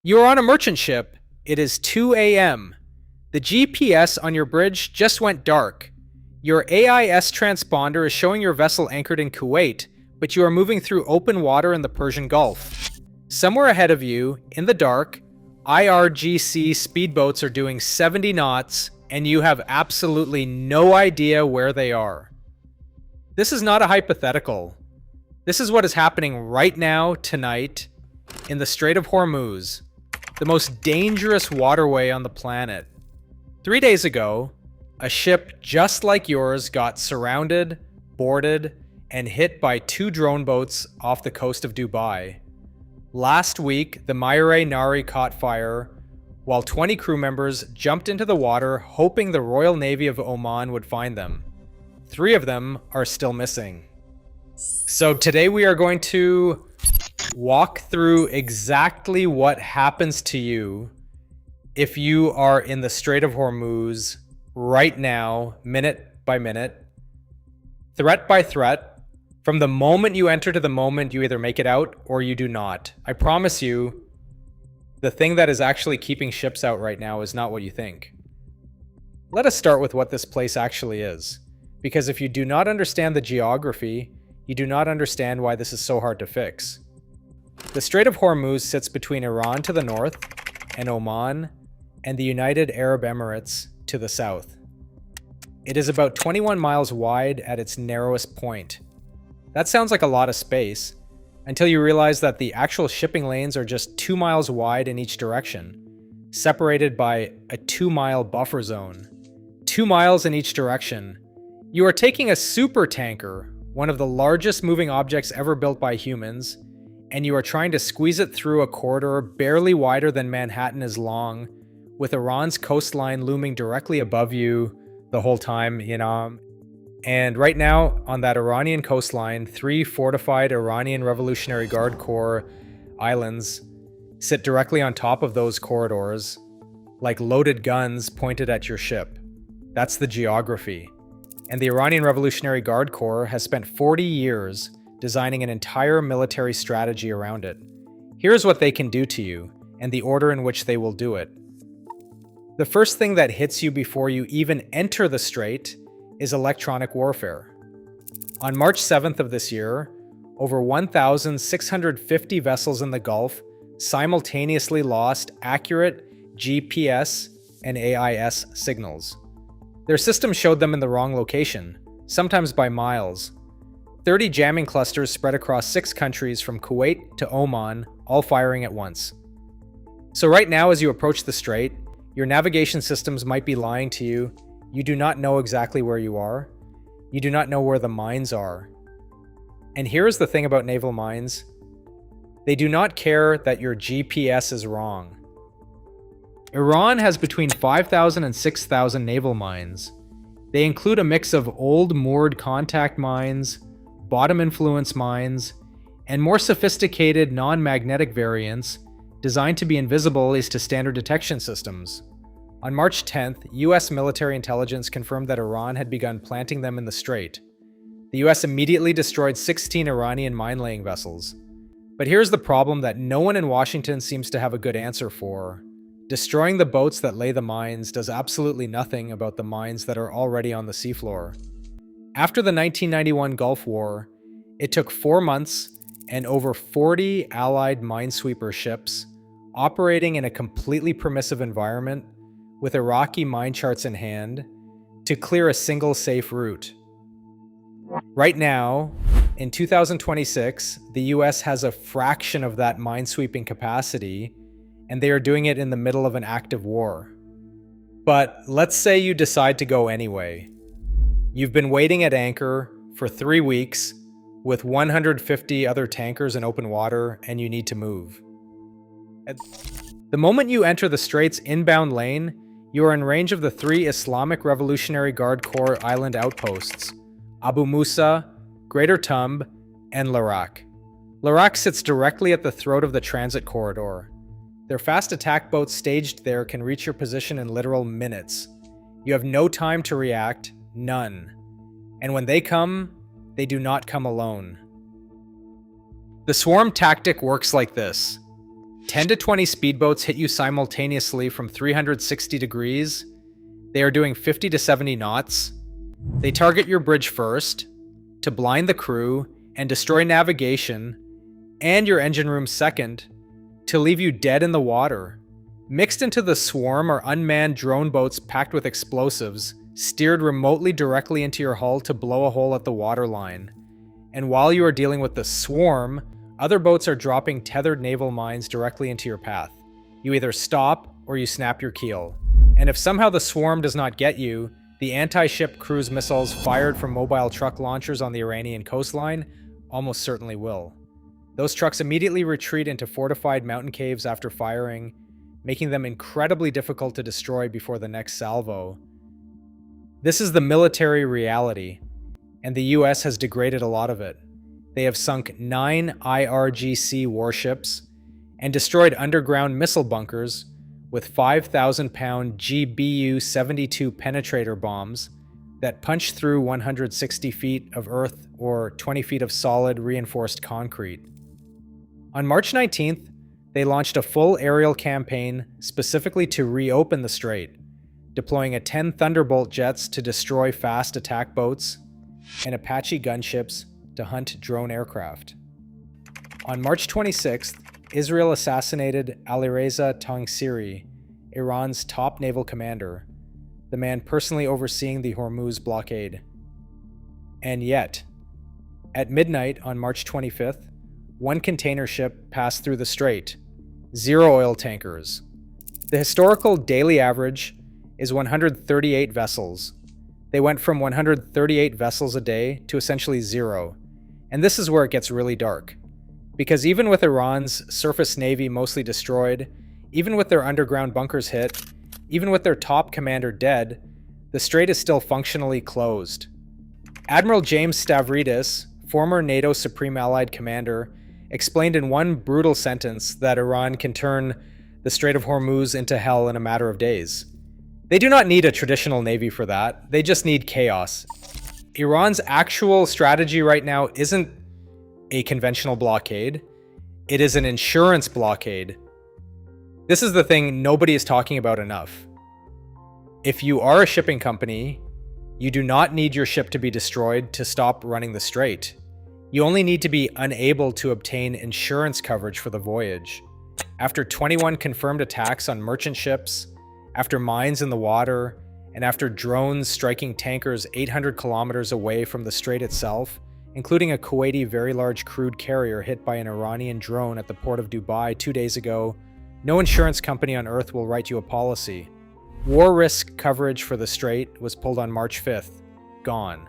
You are on a merchant ship. It is 2 a.m. The GPS on your bridge just went dark. Your AIS transponder is showing your vessel anchored in Kuwait, but you are moving through open water in the Persian Gulf. Somewhere ahead of you, in the dark, IRGC speedboats are doing 70 knots, and you have absolutely no idea where they are. This is not a hypothetical. This is what is happening right now, tonight, in the Strait of Hormuz, the most dangerous waterway on the planet. 3 days ago, a ship just like yours got surrounded, boarded, and hit by 2 drone boats off the coast of Dubai. Last week, the Maire Nari caught fire while 20 crew members jumped into the water hoping the Royal Navy of Oman would find them. 3 of them are still missing. So today we are going to walk through exactly what happens to you if you are in the Strait of Hormuz right now, minute by minute, threat by threat, from the moment you enter to the moment you either make it out or you do not. I promise you, the thing that is actually keeping ships out right now is not what you think. Let us start with what this place actually is, because if you do not understand the geography, you do not understand why this is so hard to fix. The Strait of Hormuz sits between Iran to the north and Oman and the United Arab Emirates to the south. It is about 21 miles wide at its narrowest point. That sounds like a lot of space, until you realize that the actual shipping lanes are just 2 miles wide in each direction, separated by a 2-mile buffer zone. 2 miles in each direction. You are taking a super tanker, one of the largest moving objects ever built by humans, and you are trying to squeeze it through a corridor barely wider than Manhattan is long, with Iran's coastline looming directly above you the whole time, And right now, on that Iranian coastline, 3 fortified Iranian Revolutionary Guard Corps islands sit directly on top of those corridors, like loaded guns pointed at your ship. That's the geography. And the Iranian Revolutionary Guard Corps has spent 40 years designing an entire military strategy around it. Here's what they can do to you, and the order in which they will do it. The first thing that hits you before you even enter the strait is electronic warfare. On March 7th of this year, over 1,650 vessels in the Gulf simultaneously lost accurate GPS and AIS signals. Their system showed them in the wrong location, sometimes by miles. 30 jamming clusters spread across 6 countries from Kuwait to Oman, all firing at once. So right now, as you approach the strait, your navigation systems might be lying to you. You do not know exactly where you are. You do not know where the mines are. And here's the thing about naval mines. They do not care that your GPS is wrong. Iran has between 5,000 and 6,000 naval mines. They include a mix of old moored contact mines, bottom influence mines, and more sophisticated non-magnetic variants designed to be invisible at least to standard detection systems. On March 10th, US military intelligence confirmed that Iran had begun planting them in the strait. The US immediately destroyed 16 Iranian mine-laying vessels. But here's the problem that no one in Washington seems to have a good answer for. Destroying the boats that lay the mines does absolutely nothing about the mines that are already on the seafloor. After the 1991 Gulf War, it took 4 months and over 40 Allied minesweeper ships operating in a completely permissive environment with Iraqi mine charts in hand to clear a single safe route. Right now, in 2026, the US has a fraction of that minesweeping capacity, and they are doing it in the middle of an active war. But let's say you decide to go anyway. You've been waiting at anchor for 3 weeks with 150 other tankers in open water, and you need to move. The moment you enter the strait's inbound lane, you are in range of the 3 Islamic Revolutionary Guard Corps island outposts, Abu Musa, Greater Tumb, and Larak. Larak sits directly at the throat of the transit corridor. Their fast attack boats staged there can reach your position in literal minutes. You have no time to react, none. And when they come, they do not come alone. The swarm tactic works like this. 10 to 20 speedboats hit you simultaneously from 360 degrees. They are doing 50 to 70 knots. They target your bridge first, to blind the crew and destroy navigation, and your engine room second, to leave you dead in the water. Mixed into the swarm are unmanned drone boats packed with explosives, steered remotely directly into your hull to blow a hole at the waterline. And while you are dealing with the swarm, other boats are dropping tethered naval mines directly into your path. You either stop or you snap your keel. And if somehow the swarm does not get you, the anti-ship cruise missiles fired from mobile truck launchers on the Iranian coastline almost certainly will. Those trucks immediately retreat into fortified mountain caves after firing, making them incredibly difficult to destroy before the next salvo. This is the military reality, and the US has degraded a lot of it. They have sunk 9 IRGC warships and destroyed underground missile bunkers with 5,000-pound GBU-72 penetrator bombs that punch through 160 feet of earth or 20 feet of solid reinforced concrete. On March 19th, they launched a full aerial campaign specifically to reopen the strait, deploying 10 Thunderbolt jets to destroy fast attack boats and Apache gunships to hunt drone aircraft. On March 26th, Israel assassinated Alireza Tangsiri, Iran's top naval commander, the man personally overseeing the Hormuz blockade. And yet, at midnight on March 25th, one container ship passed through the strait, 0 oil tankers. The historical daily average is 138 vessels. They went from 138 vessels a day to essentially 0. And this is where it gets really dark. Because even with Iran's surface navy mostly destroyed, even with their underground bunkers hit, even with their top commander dead, the strait is still functionally closed. Admiral James Stavridis, former NATO Supreme Allied Commander, explained in one brutal sentence that Iran can turn the Strait of Hormuz into hell in a matter of days. They do not need a traditional navy for that, they just need chaos. Iran's actual strategy right now isn't a conventional blockade, it is an insurance blockade. This is the thing nobody is talking about enough. If you are a shipping company, you do not need your ship to be destroyed to stop running the strait. You only need to be unable to obtain insurance coverage for the voyage. After 21 confirmed attacks on merchant ships, after mines in the water, and after drones striking tankers 800 kilometers away from the strait itself, including a Kuwaiti very large crude carrier hit by an Iranian drone at the port of Dubai 2 days ago, no insurance company on Earth will write you a policy. War risk coverage for the strait was pulled on March 5th. Gone.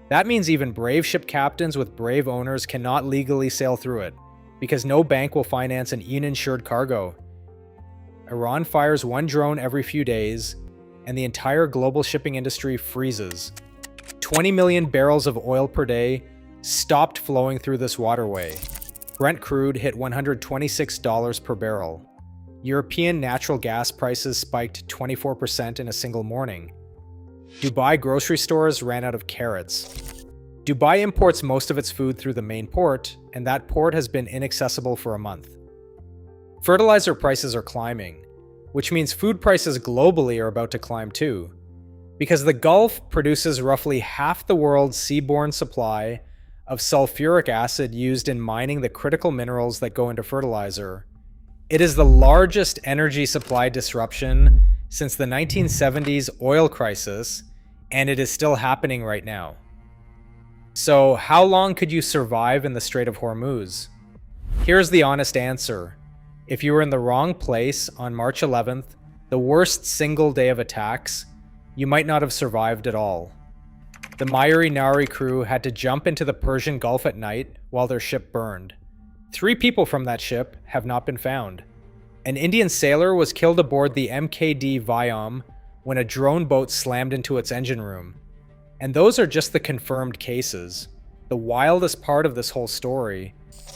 That means even brave ship captains with brave owners cannot legally sail through it, because no bank will finance an uninsured cargo. Iran fires one drone every few days, and the entire global shipping industry freezes. 20 million barrels of oil per day stopped flowing through this waterway. Brent crude hit $126 per barrel. European natural gas prices spiked 24% in a single morning. Dubai grocery stores ran out of carrots. Dubai imports most of its food through the main port, and that port has been inaccessible for a month. Fertilizer prices are climbing, which means food prices globally are about to climb too. Because the Gulf produces roughly half the world's seaborne supply of sulfuric acid used in mining the critical minerals that go into fertilizer. It is the largest energy supply disruption since the 1970s oil crisis, and it is still happening right now. So how long could you survive in the Strait of Hormuz? Here's the honest answer. If you were in the wrong place on March 11th, the worst single day of attacks, you might not have survived at all. The Mayuri Nari crew had to jump into the Persian Gulf at night while their ship burned. 3 people from that ship have not been found. An Indian sailor was killed aboard the MKD Vyom when a drone boat slammed into its engine room. And those are just the confirmed cases. The wildest part of this whole story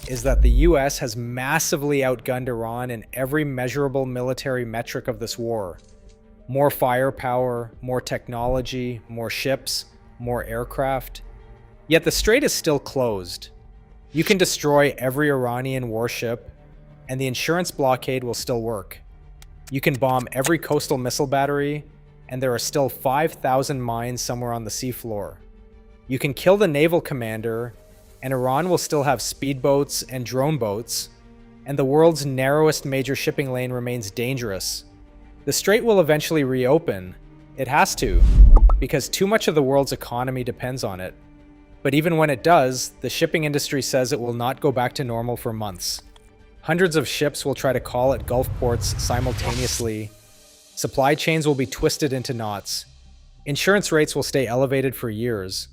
is that the US has massively outgunned Iran in every measurable military metric of this war. More firepower, more technology, more ships, more aircraft. Yet the strait is still closed. You can destroy every Iranian warship, and the insurance blockade will still work. You can bomb every coastal missile battery, and there are still 5,000 mines somewhere on the seafloor. You can kill the naval commander, and Iran will still have speedboats and drone boats, and the world's narrowest major shipping lane remains dangerous. The strait will eventually reopen. It has to, because too much of the world's economy depends on it. But even when it does, the shipping industry says it will not go back to normal for months. Hundreds of ships will try to call at Gulf ports simultaneously. Supply chains will be twisted into knots. Insurance rates will stay elevated for years.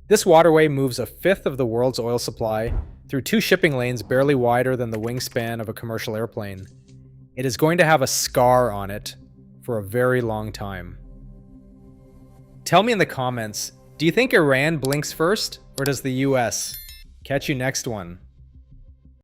This waterway moves a fifth of the world's oil supply through 2 shipping lanes barely wider than the wingspan of a commercial airplane. It is going to have a scar on it for a very long time. Tell me in the comments, do you think Iran blinks first, or does the US? Catch you next one.